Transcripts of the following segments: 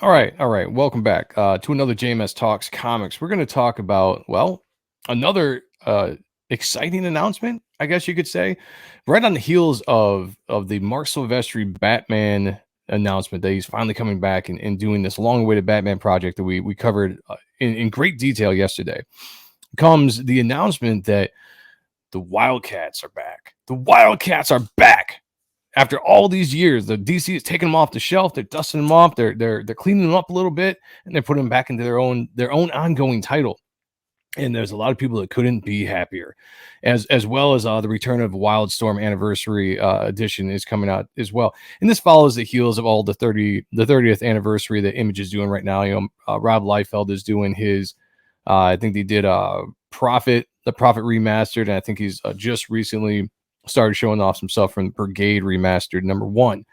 All right. Welcome back to another JMS Talks Comics. We're going to talk about, well, another exciting announcement, I guess you could say, right on the heels of the Mark Silvestri Batman announcement that he's finally coming back and doing this long-awaited Batman project that we covered in great detail yesterday. Comes the announcement that the Wildcats are back. The Wildcats are back. After all these years, the DC is taking them off the shelf. They're dusting them off. They're cleaning them up a little bit, and they're putting them back into their own ongoing title. And there's a lot of people that couldn't be happier, as well as the return of Wildstorm Anniversary edition is coming out as well. And this follows the heels of all the 30th anniversary that Image is doing right now. Rob Liefeld is doing his. I think they did the Prophet remastered, and I think he's just recently started showing off some stuff from Brigade Remastered #1.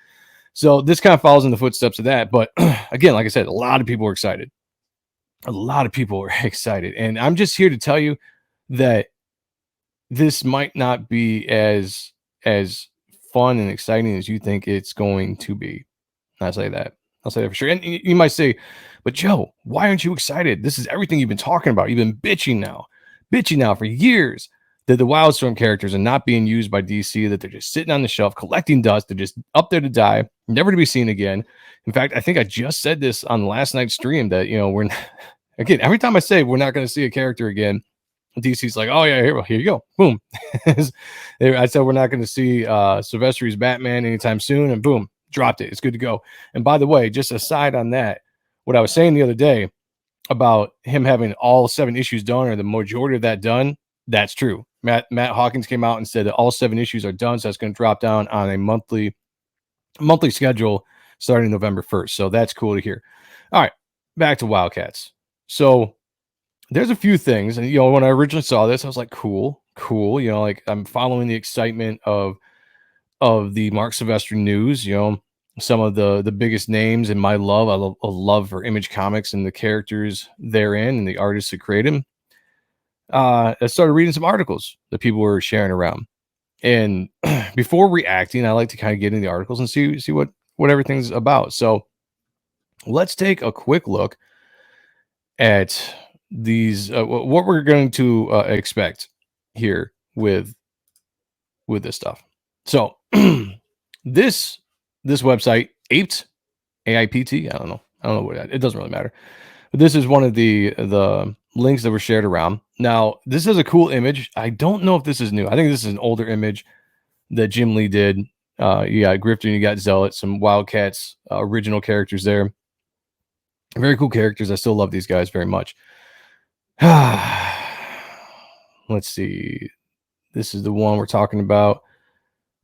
So this kind of follows in the footsteps of that. But again, like I said, a lot of people are excited. A lot of people are excited. And I'm just here to tell you that this might not be as fun and exciting as you think it's going to be. I'll say that for sure. And you might say, but Joe, why aren't you excited? This is everything you've been talking about. You've been bitching now for years that the Wildstorm characters are not being used by DC, that they're just sitting on the shelf collecting dust. They're just up there to die, never to be seen again. In fact, I think I just said this on last night's stream that, we're again, every time I say we're not going to see a character again, DC's like, oh yeah, here you go. Boom. I said we're not going to see Silvestri's Batman anytime soon, and boom, dropped it. It's good to go. And by the way, just aside on that, what I was saying the other day about him having all 7 issues done or the majority of that done, that's true. Matt Hawkins came out and said that all 7 issues are done, so that's going to drop down on a monthly schedule starting November 1st. So that's cool to hear. All right, back to Wildcats. So there's a few things, and when I originally saw this, I was like, cool. Like I'm following the excitement of the Mark Silvestri news. Some of the biggest names in my love. I love for Image Comics and the characters therein and the artists that create them. I started reading some articles that people were sharing around, and before reacting, I like to kind of get into the articles and see what everything's about. So let's take a quick look at these what we're going to expect here with this stuff. So this website aped AIPT. I don't know what it doesn't really matter. But this is one of the links that were shared around. Now, this is a cool image. I don't know if this is new. I think this is an older image that Jim Lee did. You got Grifter and you got Zealot, some Wildcats original characters there. Very cool characters. I still love these guys very much. Let's see. This is the one we're talking about.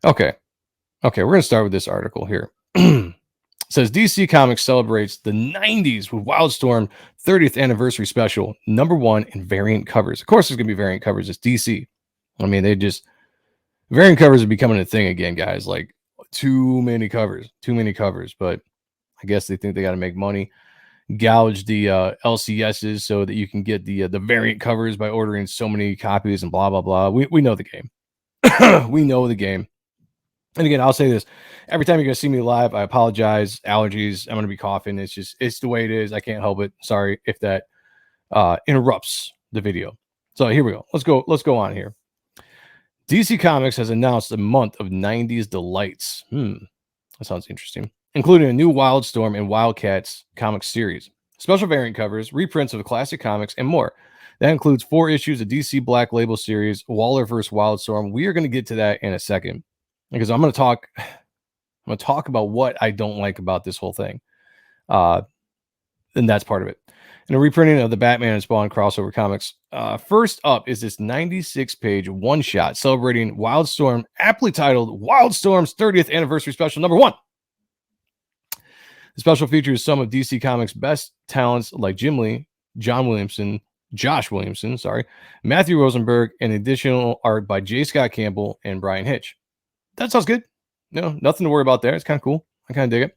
Okay, we're going to start with this article here. It says DC Comics celebrates the 90s with Wildstorm 30th anniversary special, #1 in variant covers. Of course, there's going to be variant covers. It's DC. I mean, variant covers are becoming a thing again, guys. Like too many covers. But I guess they think they got to make money, gouge the LCSs so that you can get the variant covers by ordering so many copies and blah blah blah. We know the game. We know the game. And again, I'll say this. Every time you're going to see me live, I apologize. Allergies. I'm going to be coughing. It's the way it is. I can't help it. Sorry if that interrupts the video. So here we go. Let's go on here. DC Comics has announced a month of 90s delights. That sounds interesting. Including a new Wildstorm and Wildcats comic series, special variant covers, reprints of the classic comics, and more. That includes 4 issues of DC Black Label series, Waller vs. Wildstorm. We are going to get to that in a second, because I'm going to talk about what I don't like about this whole thing. And that's part of it. And a reprinting of the Batman and Spawn crossover comics. First up is this 96-page one-shot celebrating Wildstorm, aptly titled Wildstorm's 30th anniversary special #1. The special features some of DC Comics' best talents like Jim Lee, Josh Williamson, Matthew Rosenberg, and additional art by J. Scott Campbell and Brian Hitch. That sounds good. Nothing to worry about there. It's kind of cool. I kind of dig it.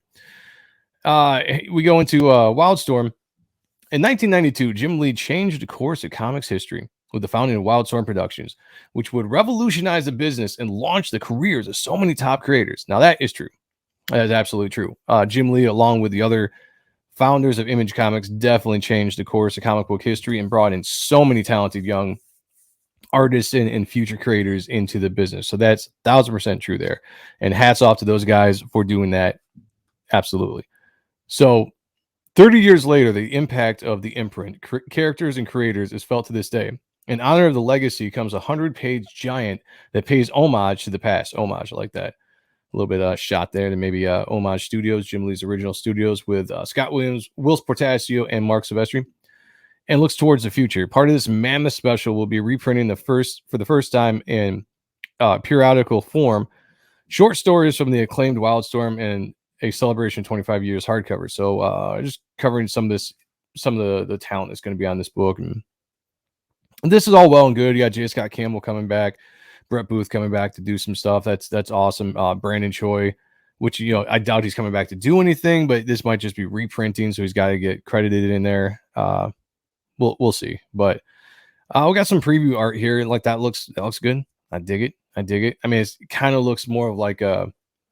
We go into Wildstorm. In 1992, Jim Lee changed the course of comics history with the founding of Wildstorm Productions, which would revolutionize the business and launch the careers of so many top creators. Now, that is true. That is absolutely true. Jim Lee, along with the other founders of Image Comics definitely changed the course of comic book history and brought in so many talented young artists and future creators into the business. So that's 1000% true there. And hats off to those guys for doing that. Absolutely. So 30 years later, the impact of the imprint, characters and creators is felt to this day. In honor of the legacy comes a 100-page giant that pays homage to the past. Homage, I like that. A little bit shot there to maybe Homage Studios, Jim Lee's original studios with Scott Williams, Will Portasio, and Mark Silvestri, and looks towards the future. Part of this mammoth special will be reprinting for the first time in periodical form, short stories from the acclaimed Wildstorm and a celebration 25 years hardcover. So just covering some of the talent that's going to be on this book. And this is all well and good. You got J. Scott Campbell coming back, Brett Booth coming back to do some stuff. That's awesome. Brandon Choi, which, I doubt he's coming back to do anything, but this might just be reprinting, so he's got to get credited in there. We'll see. But we got some preview art here. Like that looks good. I dig it. I mean, it kind of looks more of like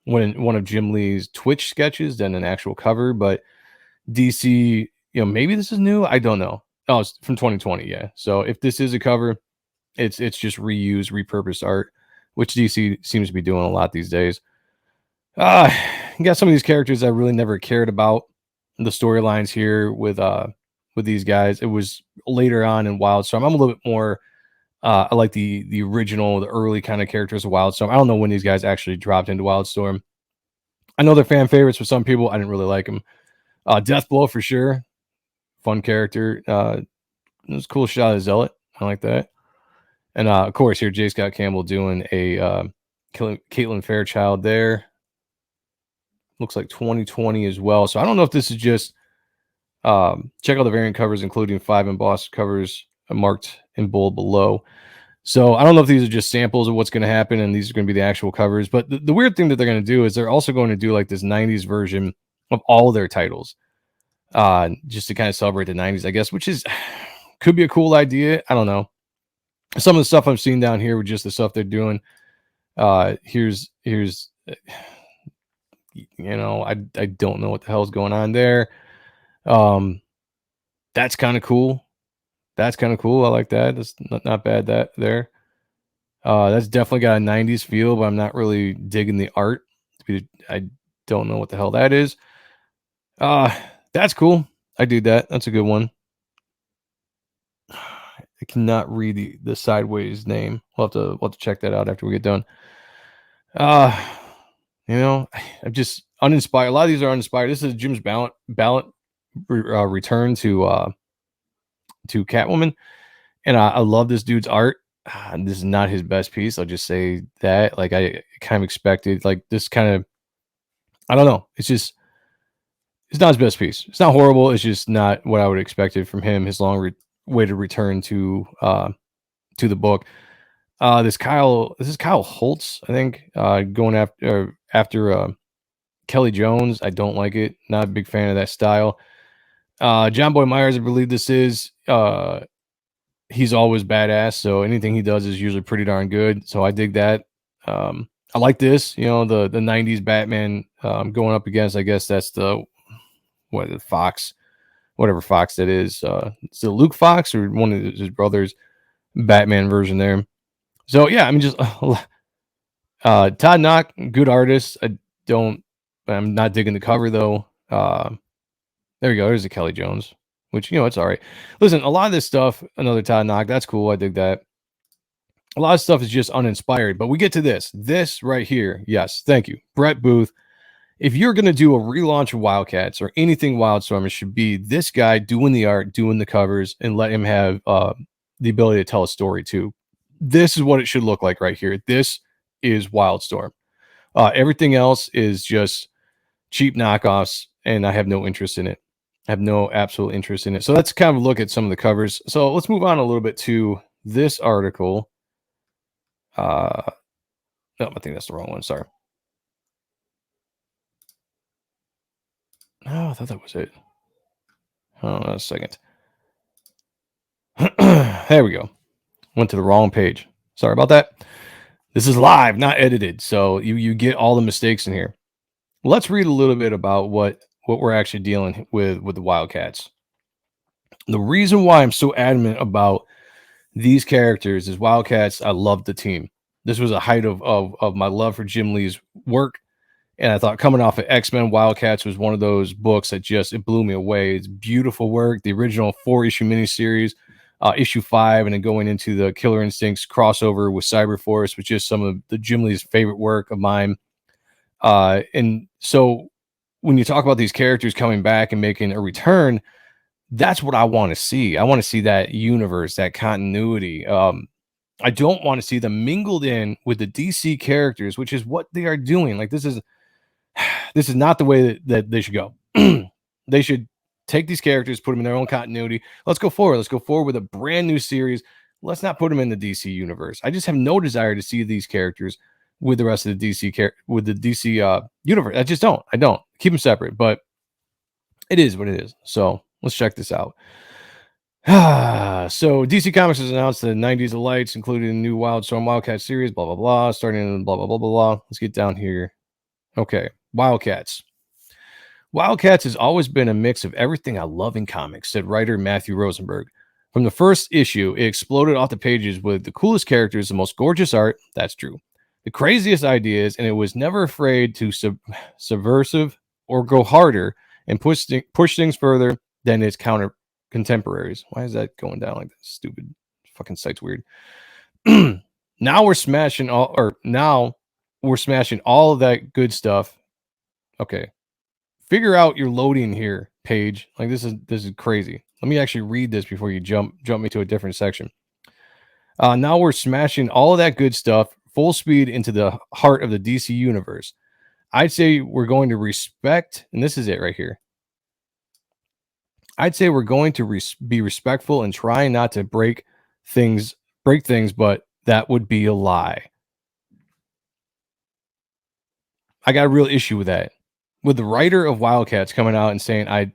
one of Jim Lee's Twitch sketches than an actual cover, but DC, maybe this is new. I don't know. Oh, it's from 2020. Yeah. So if this is a cover, it's just reused, repurposed art, which DC seems to be doing a lot these days. You got some of these characters I really never cared about. The storylines here with these guys. It was later on in Wildstorm. I'm a little bit more I like the original, the early kind of characters of Wildstorm. I don't know when these guys actually dropped into Wildstorm. I know they're fan favorites for some people. I didn't really like them. Deathblow for sure. Fun character. It was a cool shot of Zealot. I like that. And of course, here J. Scott Campbell doing a Caitlin Fairchild there. Looks like 2020 as well. So I don't know if this is just check out the variant covers, including 5 embossed covers marked in bold below. So I don't know if these are just samples of what's going to happen and these are going to be the actual covers. But the weird thing that they're going to do is they're also going to do like this 90s version of all of their titles, just to kind of celebrate the 90s, I guess, which could be a cool idea. I don't know. Some of the stuff I'm seeing down here with just the stuff they're doing. Here's I don't know what the hell is going on there. That's kind of cool. I like that. That's not bad. That there. That's definitely got a 90s feel, but I'm not really digging the art. I don't know what the hell that is. That's cool. I do that. That's a good one. I cannot read the sideways name. We'll have to check that out after we get done. I'm just uninspired. A lot of these are uninspired. This is Jim's ballot return to Catwoman, and I love this dude's art. This is not his best piece. I'll just say that. Like I kind of expected, like this kind of. I don't know. It's not his best piece. It's not horrible. It's just not what I would have expected from him. His long way to return to the book. This is Kyle Holtz, I think, going after Kelly Jones. I don't like it. Not a big fan of that style. John Boy Myers, I believe this is. He's always badass, so anything he does is usually pretty darn good. So I dig that. I like this. The 90s Batman going up against, I guess that's the Fox, whatever Fox that is. Is it Luke Fox or one of his brothers' Batman version there? So yeah, I mean, just Todd Knock, good artist. I'm not digging the cover though. There we go. There's a Kelly Jones, which it's all right. Listen, a lot of this stuff, another Todd Knock, that's cool. I dig that. A lot of stuff is just uninspired, but we get to this right here. Yes, thank you, Brett Booth. If you're going to do a relaunch of Wildcats or anything Wildstorm, it should be this guy doing the art, doing the covers, and let him have the ability to tell a story too. This is what it should look like right here. This is Wildstorm. Everything else is just cheap knockoffs, and I have no interest in it. I have no absolute interest in it. So let's kind of look at some of the covers. So let's move on a little bit to this article. No, I think that's the wrong one. Sorry. Oh, I thought that was it. Hold on a second. There we go. Went to the wrong page. Sorry about that. This is live, not edited. So you get all the mistakes in here. Let's read a little bit about what what we're actually dealing with the Wildcats. The reason why I'm so adamant about these characters is Wildcats. I love the team. This was a height of my love for Jim Lee's work. And I thought coming off of X-Men, Wildcats was one of those books that just it blew me away. It's beautiful work. The original 4-issue miniseries, issue 5, and then going into the Killer Instincts crossover with Cyberforce, which is some of the Jim Lee's favorite work of mine. And so when you talk about these characters coming back and making a return, that's what I want to see. I want to see that universe, that continuity. I don't want to see them mingled in with the DC characters, which is what they are doing. Like this is not the way that they should go. They should take these characters, put them in their own continuity. Let's go forward. Let's go forward with a brand new series. Let's not put them in the DC universe. I just have no desire to see these characters with the rest of the DC universe. I just don't. I don't keep them separate, but it is what it is. So let's check this out. So DC Comics has announced the 90s of Lights, including a new Wildstorm Wildcat series, blah, blah, blah, starting in blah, blah, blah, blah, blah. Let's get down here. Okay, Wildcats. Wildcats has always been a mix of everything I love in comics, said writer Matthew Rosenberg. From the first issue, it exploded off the pages with the coolest characters, the most gorgeous art, that's true, the craziest ideas, and it was never afraid to subversive or go harder and push things further than its contemporaries. Why is that going down like this? Stupid fucking site's weird. Now we're smashing all of that good stuff. Okay. Figure out your loading here, Paige. Like this is crazy. Let me actually read this before you jump me to a different section. Now we're smashing all of that good stuff full speed into the heart of the DC universe. I'd say we're going to respect, and this is it right here. I'd say we're going to be respectful and try not to break things, but that would be a lie. I got a real issue with that. With the writer of Wildcats coming out and saying, I'd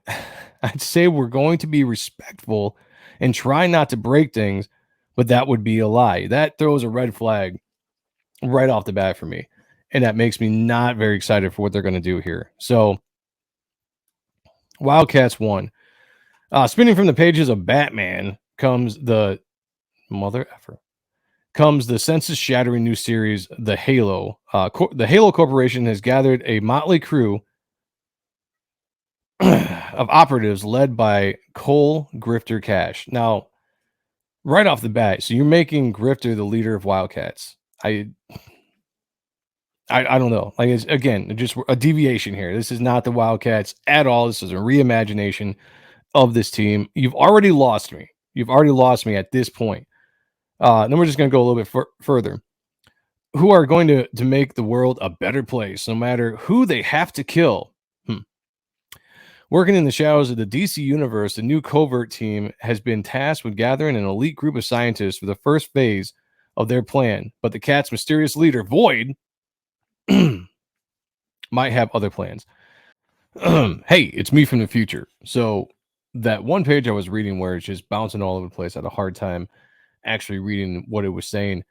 say we're going to be respectful and try not to break things, but that would be a lie. That throws a red flag right off the bat for me. And that makes me not very excited for what they're going to do here. So, Wildcats 1. Spinning from the pages of Batman comes the sense-shattering new series, The Halo. The Halo Corporation has gathered a motley crew of operatives led by Cole Grifter Cash. Now, right off the bat, so you're making Grifter the leader of Wildcats. I don't know. Like, it's, again, just a deviation here. This is not the Wildcats at all. This is a reimagination of this team. You've already lost me. At this point. Then we're just going to go a little bit further. Who are going to make the world a better place, no matter who they have to kill. Working in the shadows of the DC universe, the new covert team has been tasked with gathering an elite group of scientists for the first phase of their plan. But the Cat's mysterious leader, Void, might have other plans. Hey, it's me from the future. So that one page I was reading where it's just bouncing all over the place, I had a hard time actually reading what it was saying.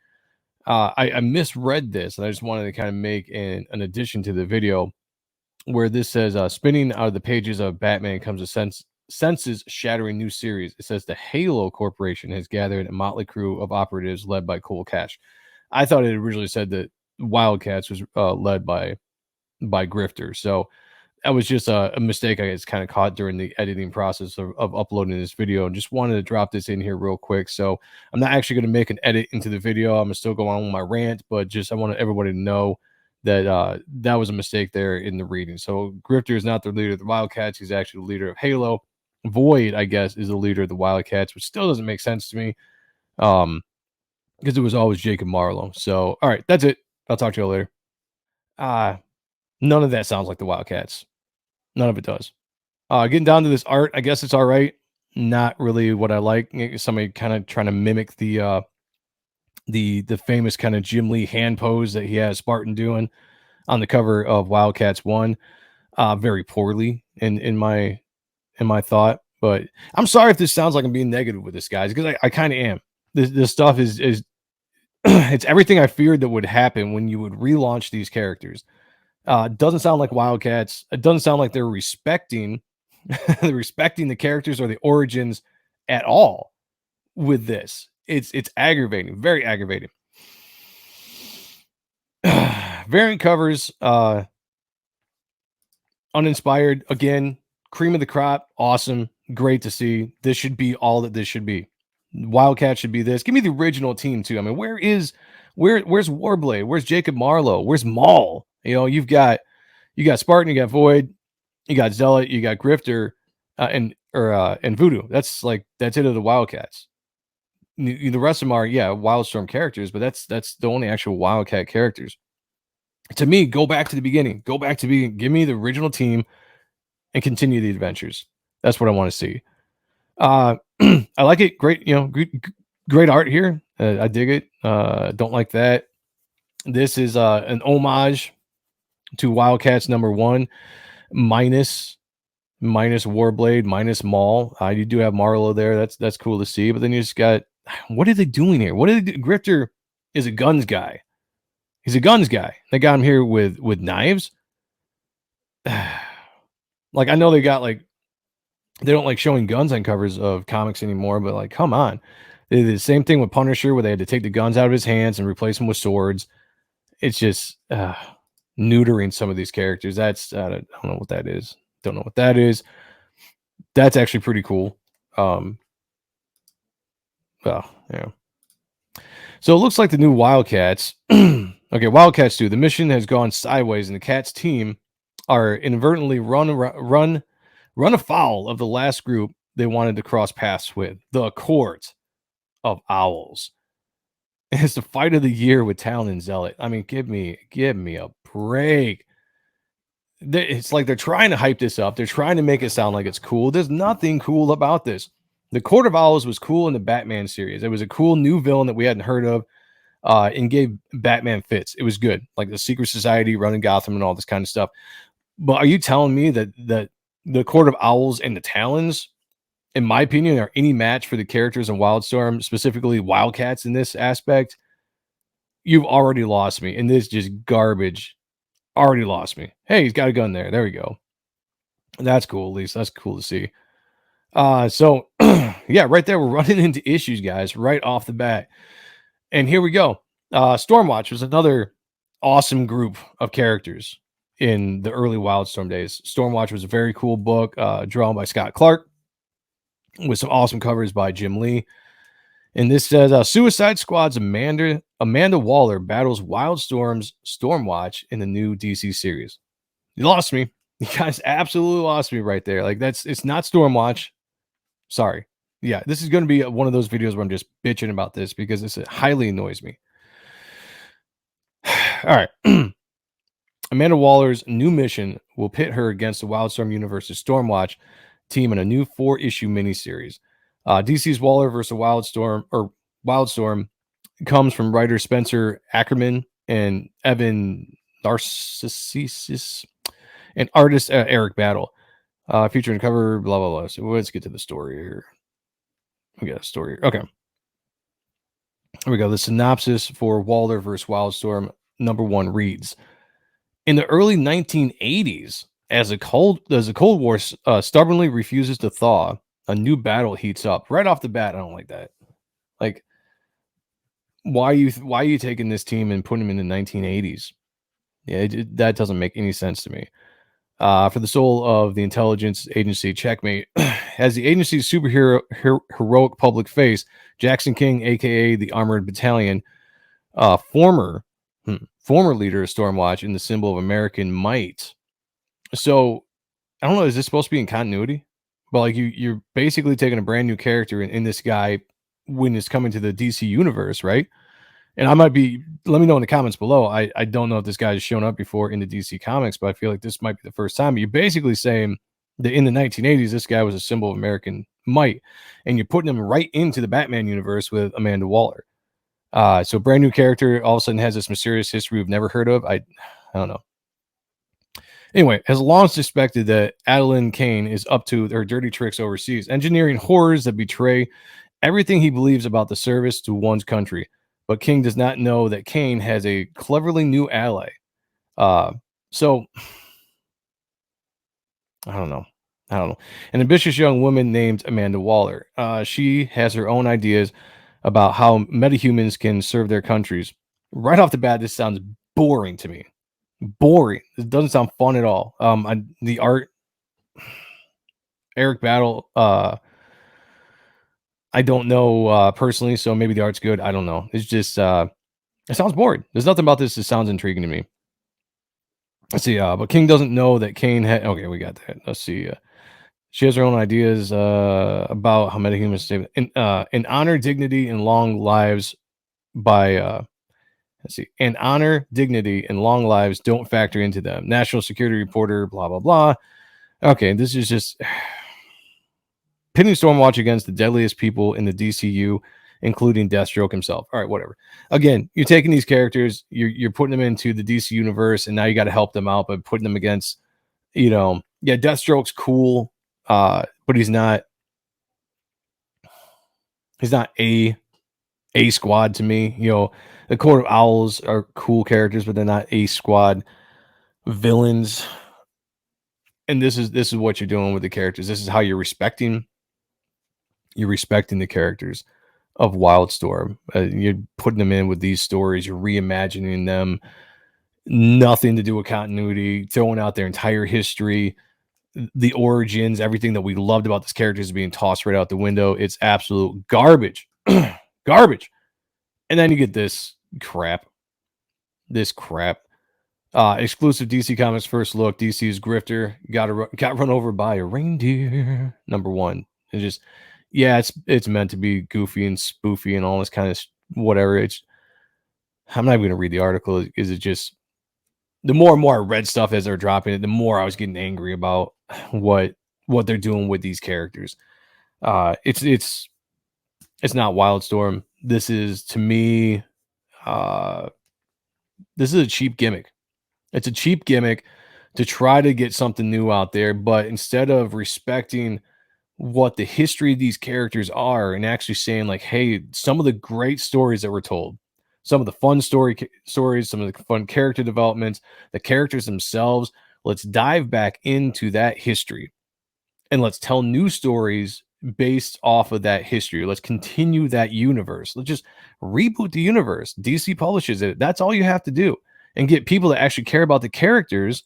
I misread this, and I just wanted to kind of make an addition to the video where this says, spinning out of the pages of Batman comes a senses-shattering new series. It says the Halo Corporation has gathered a motley crew of operatives led by Cole Cash. I thought it originally said that Wildcats was led by Grifter. So that was just a mistake I just kind of caught during the editing process of uploading this video, and just wanted to drop this in here real quick. So I'm not actually going to make an edit into the video. I'm going to still go on with my rant, but just I want everybody to know that that was a mistake there in the reading. So Grifter is not the leader of the Wildcats. He's actually the leader of Halo. Void, I guess, is the leader of the Wildcats, which still doesn't make sense to me because it was always Jacob Marlowe. So, all right, that's it. I'll talk to you later. None of that sounds like the Wildcats. None of it does. Getting down to this art, I guess it's all right. Not really what I like. Somebody kind of trying to mimic the famous kind of Jim Lee hand pose that he has Spartan doing on the cover of Wildcats 1. Very poorly in my thought. But I'm sorry if this sounds like I'm being negative with this, guys, because I kind of am. This stuff is it's everything I feared that would happen when you would relaunch these characters. Doesn't sound like Wildcats. It doesn't sound like they're respecting respecting the characters or the origins at all with this. It's aggravating, very aggravating. Variant covers, uninspired, again, cream of the crop, awesome, great to see. This should be all that this should be. Wildcat should be this. Give me the original team too. I mean, where's Warblade? Where's Jacob Marlowe? Where's Maul? You know, you got Spartan, you got Void, you got Zealot, you got Grifter, and Voodoo. That's it of the Wildcats. The rest of them are Wildstorm characters, but that's the only actual Wildcat characters. To me, go back to the beginning. Give me the original team and continue the adventures. That's what I want to see. I like it. Great, great art here. I dig it. Don't like that. This is an homage to Wildcats #1, minus Warblade, minus Maul. You do have Marlowe there. That's cool to see. But then you just got, what are they doing here? What are they do? Grifter is a guns guy. He's a guns guy. They got him here with knives. Like, I know they don't like showing guns on covers of comics anymore, but like, come on. They did the same thing with Punisher, where they had to take the guns out of his hands and replace them with swords. It's just neutering some of these characters. I don't know what that is. Don't know what that is. That's actually pretty cool. Well, yeah. So it looks like the new Wildcats. Okay, Wildcats 2. The mission has gone sideways, and the Cats team are inadvertently run afoul of the last group they wanted to cross paths with, the Court of Owls. It's the fight of the year with Talon and Zealot. I mean, give me a break. It's like they're trying to hype this up. They're trying to make it sound like it's cool. There's nothing cool about this. The Court of Owls was cool in the Batman series. It was a cool new villain that we hadn't heard of, and gave Batman fits. It was good, like the Secret Society running Gotham and all this kind of stuff. But are you telling me that the Court of Owls and the Talons, in my opinion, are any match for the characters in Wildstorm, specifically Wildcats in this aspect? You've already lost me. And this just garbage already lost me. Hey, he's got a gun there. There we go. That's cool, at least. That's cool to see. So yeah, right there, we're running into issues, guys, right off the bat. And here we go. Stormwatch was another awesome group of characters in the early Wildstorm days. Stormwatch was a very cool book, drawn by Scott Clark, with some awesome covers by Jim Lee. And this says, Suicide Squad's Amanda Waller battles Wildstorm's Stormwatch in the new DC series. You lost me. You guys absolutely lost me right there. Like, it's not Stormwatch. Sorry. Yeah, this is going to be one of those videos where I'm just bitching about this because it highly annoys me. All right. Amanda Waller's new mission will pit her against the Wildstorm Universe's Stormwatch team in a new 4-issue miniseries. DC's Waller versus Wildstorm comes from writer Spencer Ackerman and Evan Narcissus and artist Eric Battle. Featuring cover, blah, blah, blah. So let's get to the story here. We got a story. Okay. Here we go. The synopsis for Waller vs. Wildstorm #1 reads: in the early 1980s, as the Cold War stubbornly refuses to thaw, a new battle heats up. Right off the bat, I don't like that. Like, why are you taking this team and putting them in the 1980s? Yeah, that doesn't make any sense to me. For the soul of the intelligence agency, Checkmate, as the agency's heroic public face, Jackson King, aka the Armored Battalion, former leader of Stormwatch and the symbol of American might. So, I don't know, is this supposed to be in continuity? But like, you're basically taking a brand new character in this guy when it's coming to the DC universe, right? And I might be, let me know in the comments below. I don't know if this guy has shown up before in the DC comics, but I feel like this might be the first time. But you're basically saying that in the 1980s, this guy was a symbol of American might, and you're putting him right into the Batman universe with Amanda Waller. So brand new character all of a sudden has this mysterious history we've never heard of. I don't know. Anyway, has long suspected that Adeline Kane is up to her dirty tricks overseas, engineering horrors that betray everything he believes about the service to one's country. But King does not know that Kane has a cleverly new ally. So I don't know. I don't know. An ambitious young woman named Amanda Waller. She has her own ideas about how metahumans can serve their countries. Right off the bat, this sounds boring to me. Boring. It doesn't sound fun at all. The art, Eric Battle. I don't know personally, so maybe the art's good. I don't know. It's just it sounds boring. There's nothing about this that sounds intriguing to me. Let's see. But King doesn't know that Kane had. Okay, we got that. Let's see. She has her own ideas about how metahumans save in honor, dignity, and long lives by let's see, and honor, dignity, and long lives don't factor into them. National security reporter, blah blah blah. Okay, this is just pitting Stormwatch against the deadliest people in the DCU, including Deathstroke himself. All right, whatever. Again, you're taking these characters, you're putting them into the DC universe, and now you got to help them out by putting them against, yeah, Deathstroke's cool, but he's not a squad to me. The Court of Owls are cool characters, but they're not a squad villains. And this is what you're doing with the characters. This is how you're respecting the characters of Wildstorm. You're putting them in with these stories. You're reimagining them. Nothing to do with continuity. Throwing out their entire history, the origins, everything that we loved about this character is being tossed right out the window. It's absolute garbage. Garbage. And then you get this crap. Exclusive DC Comics first look. DC's grifter got run over by a reindeer. Number one. It just, yeah, it's meant to be goofy and spoofy and all this kind of whatever. I'm not even going to read the article. Is it just the more and more I read stuff as they're dropping it, the more I was getting angry about what they're doing with these characters. It's not Wildstorm. This is, to me, this is a cheap gimmick. It's a cheap gimmick to try to get something new out there, but instead of respecting what the history of these characters are and actually saying like, hey, some of the great stories that were told, some of the fun stories, some of the fun character developments, the characters themselves, let's dive back into that history and let's tell new stories based off of that history. Let's continue that universe. Let's just reboot the universe. DC publishes it. That's all you have to do, and get people that actually care about the characters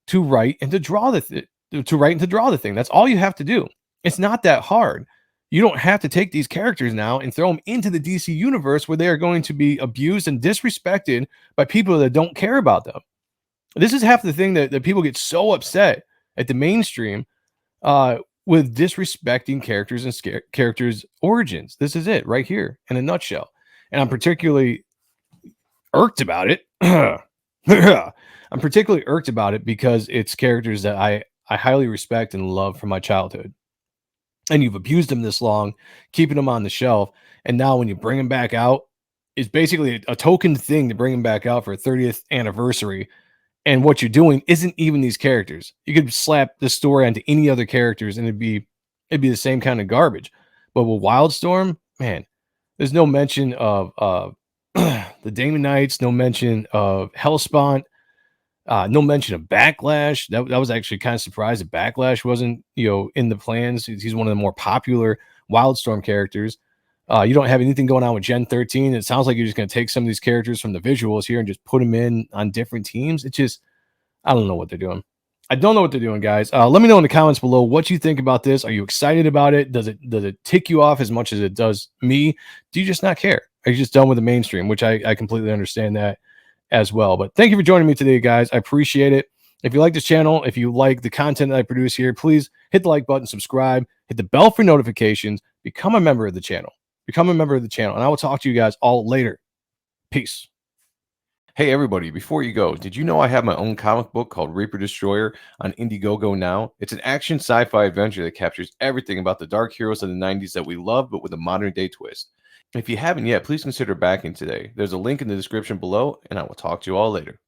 to write and to draw the thing. That's all you have to do. It's not that hard. You don't have to take these characters now and throw them into the DC universe where they are going to be abused and disrespected by people that don't care about them. This is half the thing that people get so upset at the mainstream with disrespecting characters and characters' origins. This is it right here in a nutshell. And I'm particularly irked about it. I'm particularly irked about it because it's characters that I highly respect and love from my childhood. And you've abused them this long, keeping them on the shelf. And now when you bring them back out, it's basically a token thing to bring them back out for a 30th anniversary. And what you're doing isn't even these characters. You could slap the story onto any other characters and it'd be the same kind of garbage. But with Wildstorm, man, there's no mention of the Damon Knights, no mention of Hellspawn, no mention of Backlash. That was actually kind of surprised that Backlash wasn't, in the plans. He's one of the more popular Wildstorm characters. You don't have anything going on with Gen 13. It sounds like you're just going to take some of these characters from the visuals here and just put them in on different teams. It's just, I don't know what they're doing. I don't know what they're doing, guys. Let me know in the comments below what you think about this. Are you excited about it? Does it tick you off as much as it does me? Do you just not care? Are you just done with the mainstream? Which I completely understand that as well. But thank you for joining me today, guys. I appreciate it. If you like this channel, if you like the content that I produce here, please hit the like button, subscribe, hit the bell for notifications, become a member of the channel. Become a member of the channel, and I will talk to you guys all later. Peace. Hey, everybody, before you go, did you know I have my own comic book called Reaper Destroyer on Indiegogo now? It's an action sci-fi adventure that captures everything about the dark heroes of the 90s that we love, but with a modern-day twist. If you haven't yet, please consider backing today. There's a link in the description below, and I will talk to you all later.